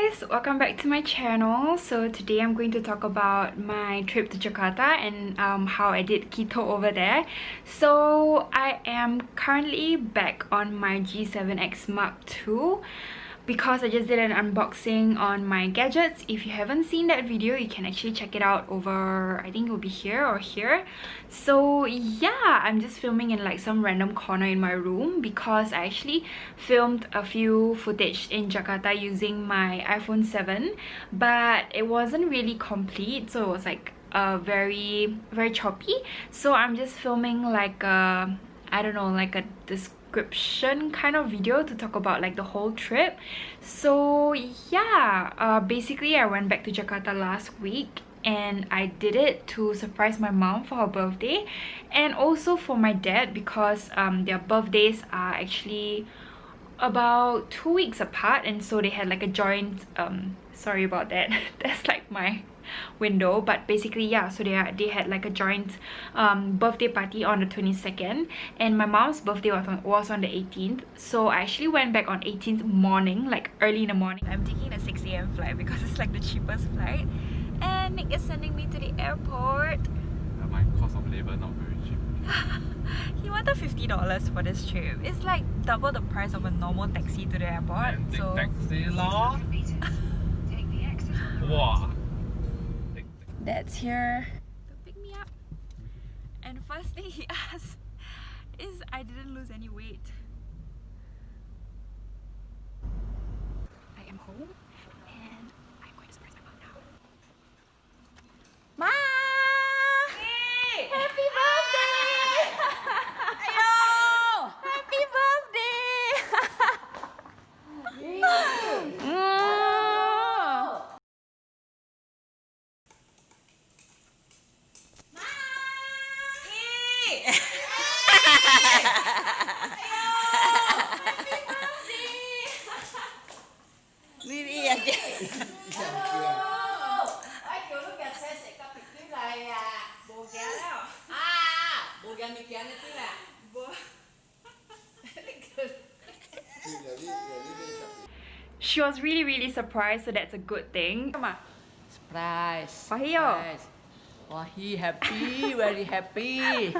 guys, welcome back to my channel. So today I'm going to talk about my trip to Jakarta and how I did keto over there. So I am currently back on my G7X Mark II because I just did an unboxing on my gadgets. If you haven't seen that video, you can actually check it out over, I think it will be here or here. So yeah, I'm just filming in like some random corner in my room because I actually filmed a few footage in Jakarta using my iPhone 7, but it wasn't really complete, so it was like very choppy. So I'm just filming like a, I don't know, like a description kind of video to talk about like the whole trip. So yeah, basically I went back to Jakarta last week and I did it to surprise my mom for her birthday and also for my dad because their birthdays are actually about 2 weeks apart, and so they had like a joint sorry about that that's like my window, but basically yeah, so they had like a joint birthday party on the 22nd, and my mom's birthday was on the 18th. So I actually went back on 18th morning, like early in the morning. I'm taking a 6 a.m. flight because it's like the cheapest flight, and Nick is sending me to the airport. My cost of labor not very cheap. He wanted $50 for this trip. It's like double the price of a normal taxi to the airport. And so taxi law. Wow. Dad's here to pick me up, and first thing he asked is I didn't lose any weight. I am home and I'm going to surprise my mom now. Ma! Hey! Happy birthday! Ayo! Happy birthday! She was really surprised, so that's a good thing. Surprise! Wahio. Surprise. Oh, he happy, very happy.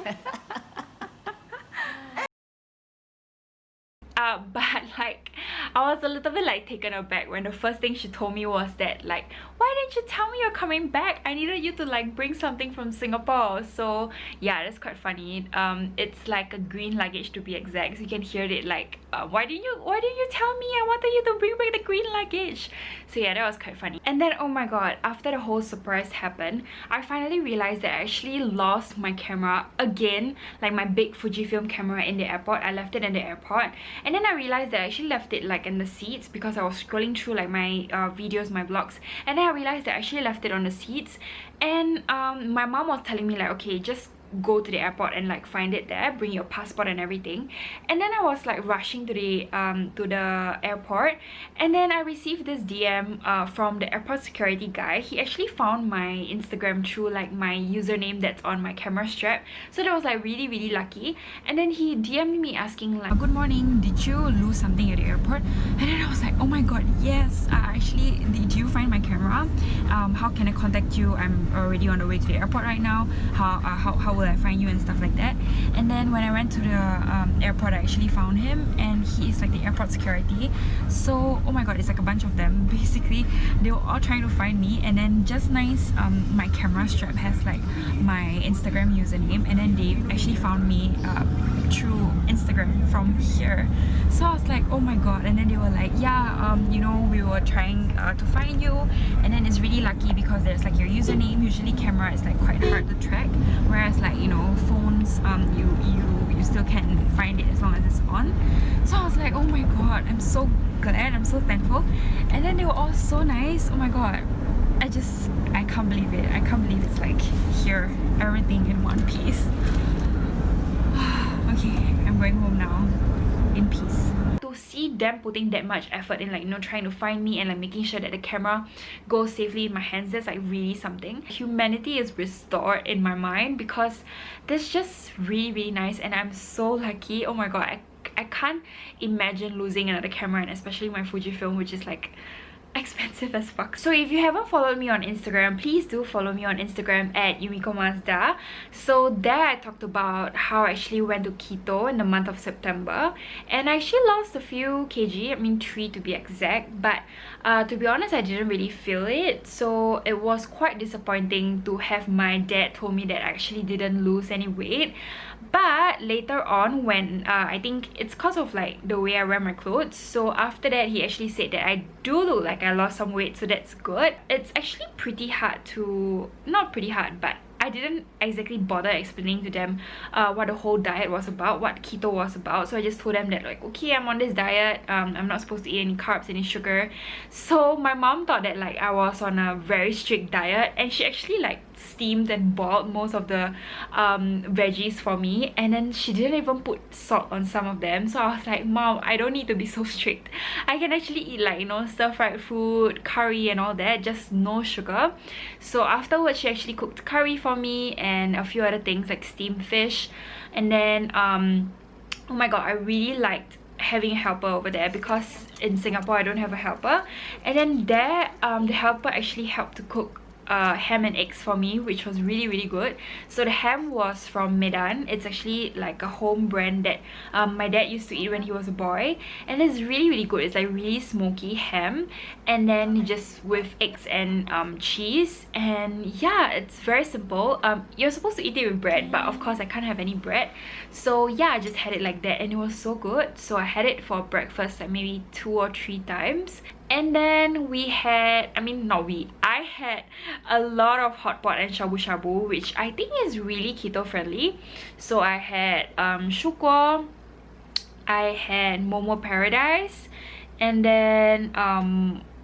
But like I was a little bit like taken aback when the first thing she told me was that like, why didn't you tell me you're coming back? I needed you to like bring something from Singapore. So yeah, that's quite funny. It's like a green luggage to be exact, so you can hear it like, why didn't you tell me? I wanted you to bring back the green luggage. So yeah, that was quite funny. And then oh my god, after the whole surprise happened, I finally realized that I actually lost my camera again, like my big Fujifilm camera in the airport. I left it in the airport, and then I realized that I actually left it like in the seats because I was scrolling through like my videos, my vlogs, and then I realized that I actually left it on the seats. And my mom was telling me like, okay, just go to the airport and like find it there, bring your passport and everything. And then I was like rushing to the airport, and then I received this DM from the airport security guy. He actually found my Instagram through like my username that's on my camera strap, so that was like really lucky. And then he DM'd me asking like, good morning, did you lose something at the airport? And then I was like, oh my god, yes, actually, did you find my camera? How can I contact you? I'm already on the way to the airport right now. How will I find you and stuff like that? And then when I went to the airport, I actually found him, and he is like the airport security. So oh my god, it's like a bunch of them. Basically they were all trying to find me, and then just nice, my camera strap has like my Instagram username, and then they actually found me through Instagram from here. So I was like, oh my god. And then they were like, yeah, you know, we were trying to find you, and then it's really lucky because there's like your username. Usually camera is like quite hard to track, whereas like, you know, phones, you still can find it as long as it's on. So I was like, oh my god, I'm so glad, I'm so thankful. And then they were all so nice. Oh my god, I can't believe it. I can't believe it's like here, everything in one piece. Okay, I'm going home now in peace. To see them putting that much effort in, like, you know, trying to find me and like making sure that the camera goes safely in my hands, that's like really something. Humanity is restored in my mind because that's just really nice, and I'm so lucky. Oh my god, I can't imagine losing another camera, and especially my Fujifilm, which is like, expensive as fuck. So if you haven't followed me on Instagram, please do follow me on Instagram at Yumiko Mazda. So there I talked about how I actually went to keto in the month of September, and I actually lost a few kg, I mean 3 to be exact, but to be honest, I didn't really feel it. So it was quite disappointing to have my dad told me that I actually didn't lose any weight. But later on, when I think it's because of like the way I wear my clothes, so after that he actually said that I do look like I lost some weight, so that's good. It's actually pretty hard to, not pretty hard, but I didn't exactly bother explaining to them what the whole diet was about, what keto was about. So I just told them that like, okay, I'm on this diet, I'm not supposed to eat any carbs, any sugar. So my mom thought that like I was on a very strict diet, and she actually like steamed and boiled most of the veggies for me, and then she didn't even put salt on some of them. So I was like, Mom, I don't need to be so strict. I can actually eat like, you know, stir-fried food, curry and all that, just no sugar. So afterwards she actually cooked curry for me and a few other things like steamed fish. And then oh my god, I really liked having a helper over there, because in Singapore I don't have a helper. And then there the helper actually helped to cook ham and eggs for me, which was really good. So the ham was from Medan. It's actually like a home brand that my dad used to eat when he was a boy, and it's really good. It's like really smoky ham, and then just with eggs and cheese. And yeah, it's very simple. You're supposed to eat it with bread, but of course I can't have any bread, so yeah, I just had it like that, and it was so good. So I had it for breakfast like maybe 2 or 3 times. And then we had, I had a lot of hot pot and shabu shabu, which I think is really keto friendly. So I had shuko, I had momo paradise, and then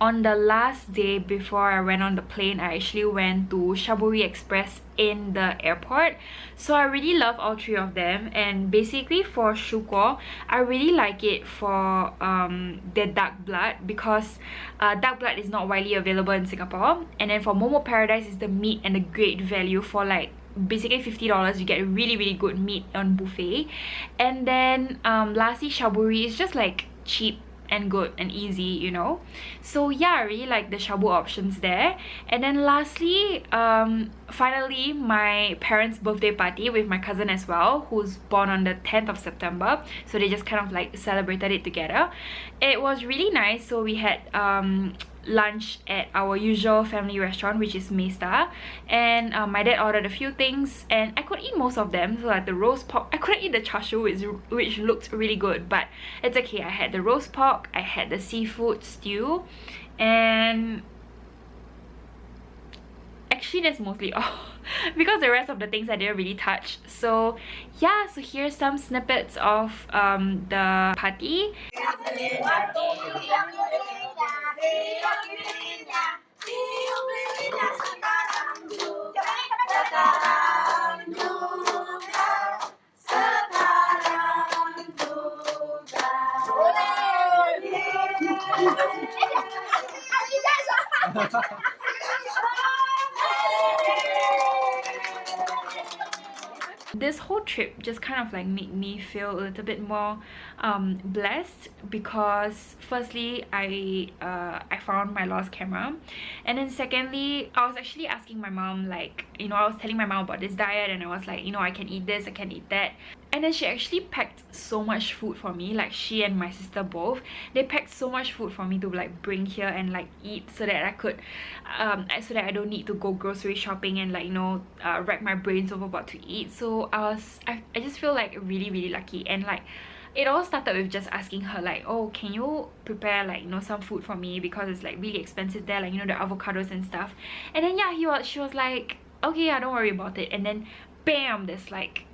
on the last day before I went on the plane, I actually went to Shaburi Express in the airport. So I really love all 3 of them. And basically for shuko, I really like it for the dark blood, because dark blood is not widely available in Singapore. And then for momo paradise is the meat, and the great value for like basically $50 you get really good meat on buffet. And then lastly shaburi is just like cheap and good and easy, you know. So yeah, I really like the shabu options there. And then lastly, finally, my parents' birthday party with my cousin as well, who's born on the 10th of September. So they just kind of like celebrated it together. It was really nice. So we had lunch at our usual family restaurant, which is Mesta, and my dad ordered a few things, and I could eat most of them. So like the roast pork, I couldn't eat the char siu, which looked really good, but it's okay. I had the roast pork, I had the seafood stew, and actually that's mostly all because the rest of the things I didn't really touch. So yeah, so here's some snippets of the party. This whole trip just kind of like made me feel a little bit more blessed, because firstly I found my lost camera, and then secondly I was actually asking my mom, like, you know, I was telling my mom about this diet, and I was like, you know, I can eat this, I can eat that. And then she actually packed so much food for me, like she and my sister both. They packed so much food for me to like bring here and like eat, so that I could so that I don't need to go grocery shopping and like, you know, rack my brains over what to eat. So I just feel like really lucky. And like it all started with just asking her like, oh, can you prepare like, you know, some food for me, because it's like really expensive there, like, you know, the avocados and stuff. And then yeah, she was like, okay, yeah, don't worry about it. And then bam, there's like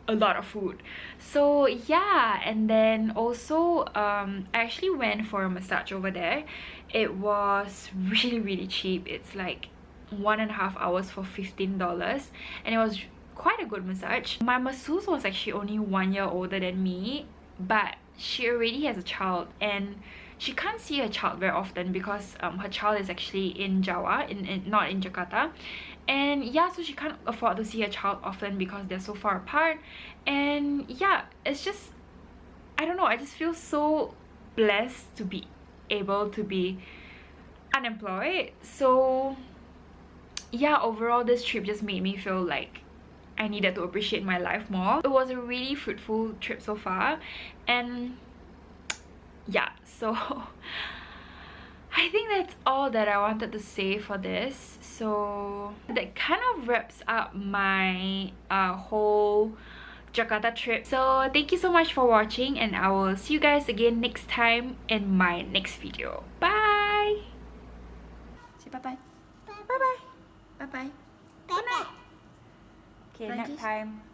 a lot of food. So yeah, and then also I actually went for a massage over there. It was really cheap. It's like 1.5 hours for $15, and it was quite a good massage. My masseuse was actually only 1 year older than me, but she already has a child, and she can't see her child very often because her child is actually in Jawa, not in Jakarta. And yeah, so she can't afford to see her child often because they're so far apart. And yeah, it's just, I don't know, I just feel so blessed to be able to be unemployed. So yeah, overall this trip just made me feel like I needed to appreciate my life more. It was a really fruitful trip so far, and yeah, so I think that's all that I wanted to say for this. So that kind of wraps up my whole Jakarta trip. So thank you so much for watching, and I will see you guys again next time in my next video. Bye! Say bye-bye. Bye-bye. Bye-bye. Good night. Okay, nap time.